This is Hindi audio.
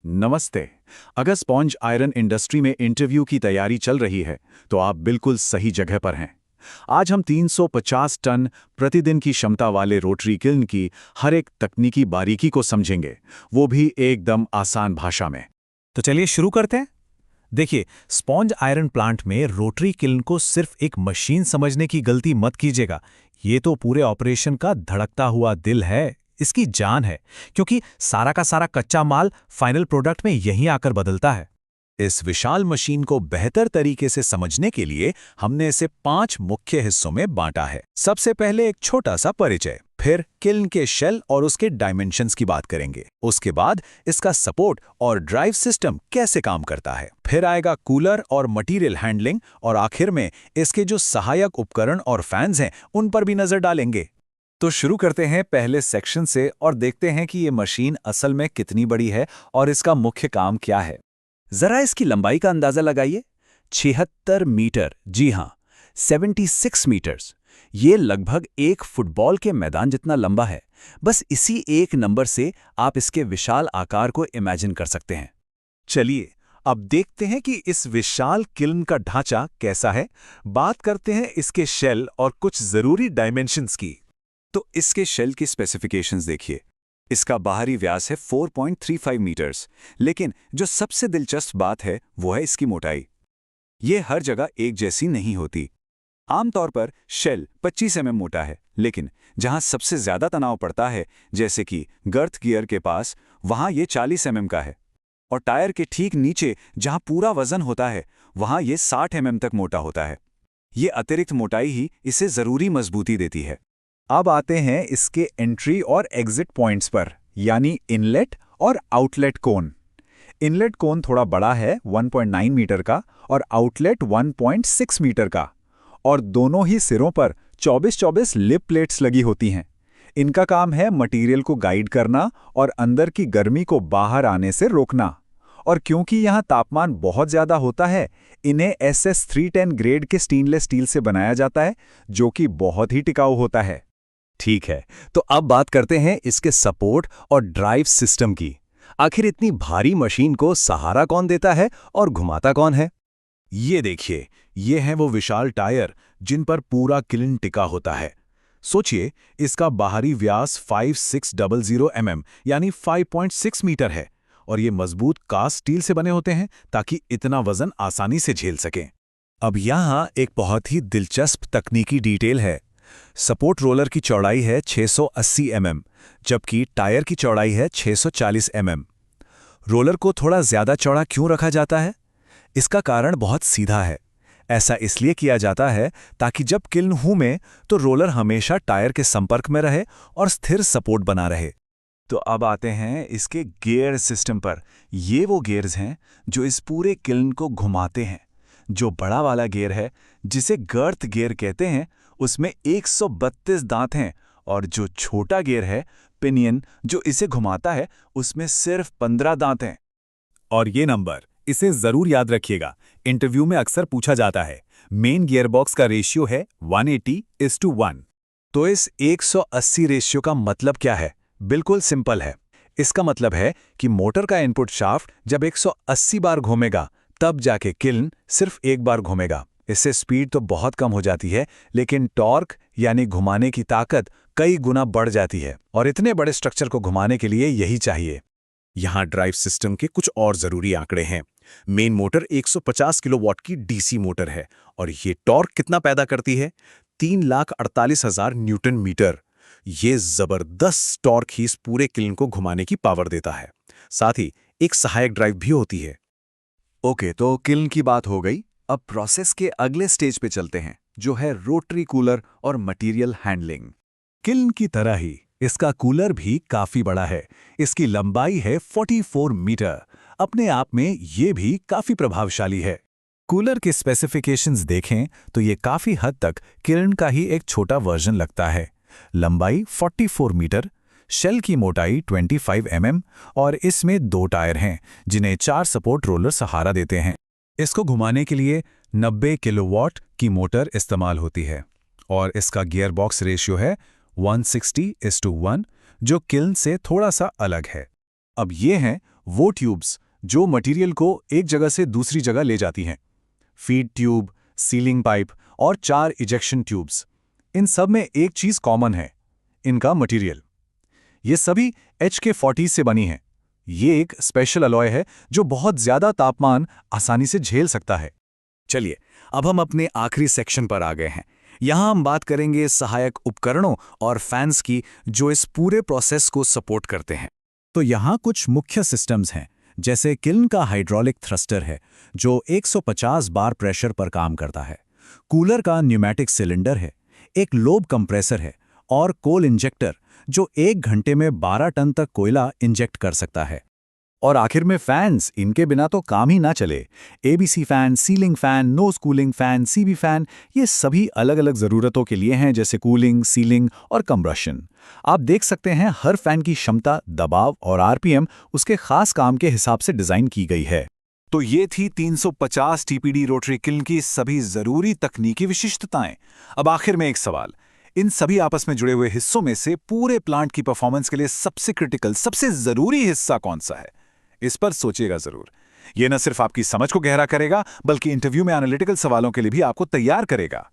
नमस्ते। अगर स्पॉन्ज आयरन इंडस्ट्री में इंटरव्यू की तैयारी चल रही है तो आप बिल्कुल सही जगह पर हैं। आज हम 350 टन प्रतिदिन की क्षमता वाले रोटरी किल्न की हर एक तकनीकी बारीकी को समझेंगे, वो भी एकदम आसान भाषा में। तो चलिए शुरू करते हैं। देखिए, स्पॉन्ज आयरन प्लांट में रोटरी किल्न को सिर्फ एक मशीन समझने की गलती मत कीजिएगा। ये तो पूरे ऑपरेशन का धड़कता हुआ दिल है, इसकी जान है, क्योंकि सारा का सारा कच्चा माल फाइनल प्रोडक्ट में यहीं आकर बदलता है। इस विशाल मशीन को बेहतर तरीके से समझने के लिए हमने इसे 5 मुख्य हिस्सों में बांटा है। सबसे पहले एक छोटा सा परिचय, फिर किल्न के शेल और उसके डायमेंशंस की बात करेंगे। उसके बाद इसका सपोर्ट और ड्राइव सिस्टम कैसे काम करता है। फिर आएगा कूलर और मटेरियल हैंडलिंग, और आखिर में इसके जो सहायक उपकरण और फैंस हैं उन पर भी नजर डालेंगे। तो शुरू करते हैं पहले सेक्शन से और देखते हैं कि ये मशीन असल में कितनी बड़ी है और इसका मुख्य काम क्या है। जरा इसकी लंबाई का अंदाजा लगाइए। 76 मीटर, जी हां, 76 मीटर्स। ये लगभग एक फुटबॉल के मैदान जितना लंबा है। बस इसी एक नंबर से आप इसके विशाल आकार को इमेजिन कर सकते हैं। चलिए अब देखते हैं कि इस विशाल किल्न का ढांचा कैसा है। बात करते हैं इसके शेल और कुछ जरूरी डायमेंशंस की। तो इसके शेल की स्पेसिफिकेशंस देखिए। इसका बाहरी व्यास है 4.35 मीटर्स, लेकिन जो सबसे दिलचस्प बात है वो है इसकी मोटाई। ये हर जगह एक जैसी नहीं होती। आमतौर पर शेल 25 mm मोटा है, लेकिन जहां सबसे ज्यादा तनाव पड़ता है, जैसे कि गर्थ गियर के पास, वहां ये 40 mm का है। और टायर के ठीक नीचे जहां पूरा वजन होता है, वहां ये 60 mm तक मोटा होता है। ये अतिरिक्त मोटाई ही इसे जरूरी मजबूती देती है। अब आते हैं इसके एंट्री और एग्जिट पॉइंट्स पर, यानी इनलेट और आउटलेट कोन। इनलेट कोन थोड़ा बड़ा है, 1.9 मीटर का, और आउटलेट 1.6 मीटर का, और दोनों ही सिरों पर 24-24 लिप प्लेट्स लगी होती हैं। इनका काम है मटेरियल को गाइड करना और अंदर की गर्मी को बाहर आने से रोकना। और क्योंकि यहाँ तापमान बहुत ज़्यादा होता है, इन्हें SS310 ग्रेड के स्टेनलेस स्टील से बनाया जाता है, जो कि बहुत ही टिकाऊ होता है। ठीक है, तो अब बात करते हैं इसके सपोर्ट और ड्राइव सिस्टम की। आखिर इतनी भारी मशीन को सहारा कौन देता है और घुमाता कौन है? ये देखिए, ये हैं वो विशाल टायर जिन पर पूरा किल्न टिका होता है। सोचिए, इसका बाहरी व्यास 5600 mm यानी 5.6 मीटर है, और ये मजबूत कास्ट स्टील से बने होते हैं ताकि इतना वजन आसानी से झेल सकें। अब यहाँ एक बहुत ही दिलचस्प तकनीकी डिटेल है। सपोर्ट रोलर की चौड़ाई है 680 mm, जबकि टायर की चौड़ाई है 640 mm। रोलर को थोड़ा ज्यादा चौड़ा क्यों रखा जाता है? इसका कारण बहुत सीधा है। ऐसा इसलिए किया जाता है ताकि जब किल्न घूमे तो रोलर हमेशा टायर के संपर्क में रहे और स्थिर सपोर्ट बना रहे। तो अब आते हैं इसके गियर सिस्टम पर। ये वो गियर्स हैं जो इस पूरे किल्न को घुमाते हैं। जो बड़ा वाला गियर है, जिसे गर्थ गियर कहते हैं, उसमें 132 दांत हैं, और जो छोटा गियर है, पिनियन, जो इसे घुमाता है, उसमें सिर्फ 15 दांत हैं। और ये नंबर इसे जरूर याद रखिएगा, इंटरव्यू में अक्सर पूछा जाता है। मेन गियरबॉक्स का रेशियो है 180:1। तो इस 180 रेशियो का मतलब क्या है? बिल्कुल सिंपल है। इसका मतलब है कि मोटर का इनपुट शाफ्ट जब 180 बार घूमेगा, तब जाके किल्न सिर्फ एक बार घूमेगा। इससे स्पीड तो बहुत कम हो जाती है, लेकिन टॉर्क यानी घुमाने की ताकत कई गुना बढ़ जाती है, और इतने बड़े स्ट्रक्चर को घुमाने के लिए यही चाहिए। यहाँ ड्राइव सिस्टम के कुछ और जरूरी आंकड़े हैं। मेन मोटर 150 किलोवाट की डीसी मोटर है, और ये टॉर्क कितना पैदा करती है? 3,48,000 न्यूटन मीटर। ये जबरदस्त टॉर्क ही इस पूरे किल्न को घुमाने की पावर देता है। साथ ही एक सहायक ड्राइव भी होती है। ओके, तो किल्न की बात हो गई। अब प्रोसेस के अगले स्टेज पे चलते हैं, जो है रोटरी कूलर और मटेरियल हैंडलिंग। किल्न की तरह ही इसका कूलर भी काफी बड़ा है। इसकी लंबाई है 44 मीटर। अपने आप में ये भी काफी प्रभावशाली है। कूलर के स्पेसिफिकेशंस देखें तो ये काफी हद तक किल्न का ही एक छोटा वर्जन लगता है। लंबाई 44 मीटर, शेल की मोटाई 25 mm, और इसमें 2 टायर हैं जिन्हें 4 सपोर्ट रोलर सहारा देते हैं। इसको घुमाने के लिए 90 किलोवाट की मोटर इस्तेमाल होती है, और इसका गियरबॉक्स रेशियो है 160:1, जो किल्न से थोड़ा सा अलग है। अब ये हैं वो ट्यूब्स जो मटेरियल को एक जगह से दूसरी जगह ले जाती हैं। फीड ट्यूब, सीलिंग पाइप और 4 इजेक्शन ट्यूब्स, इन सब में एक चीज कॉमन है, इनका मटेरियल। ये सभी HK40 से बनी हैं। ये एक स्पेशल अलॉय है जो बहुत ज्यादा तापमान आसानी से झेल सकता है। चलिए, अब हम अपने आखिरी सेक्शन पर आ गए हैं। यहाँ हम बात करेंगे सहायक उपकरणों और फैंस की जो इस पूरे प्रोसेस को सपोर्ट करते हैं। तो यहाँ कुछ मुख्य सिस्टम्स हैं, जैसे किल्न का हाइड्रोलिक थ्रस्टर है जो 150 बार प्रेशर पर काम करता है, कूलर का न्यूमेटिक सिलेंडर है, एक लोब कंप्रेसर है और कोल इंजेक्टर जो 1 घंटे में 12 टन तक कोयला इंजेक्ट कर सकता है। और आखिर में फैंस, इनके बिना तो काम ही ना चले। ABC fan, ceiling fan, nose cooling fan, CB fan, ये सभी अलग अलग ज़रूरतों के लिए हैं, जैसे कूलिंग, सीलिंग और कंब्रशन। आप देख सकते हैं हर फैन की क्षमता, दबाव और RPM उसके खास काम के हिसाब से डिज़ाइन की गई है। तो ये थी 350 TPD रोटरी किल्न की सभी जरूरी तकनीकी विशिष्टताएं। अब आखिर में एक सवाल, इन सभी आपस में जुड़े हुए हिस्सों में से पूरे प्लांट की परफॉर्मेंस के लिए सबसे क्रिटिकल, सबसे जरूरी हिस्सा कौन सा है? इस पर सोचिएगा जरूर। ये न सिर्फ आपकी समझ को गहरा करेगा, बल्कि इंटरव्यू में एनालिटिकल सवालों के लिए भी आपको तैयार करेगा।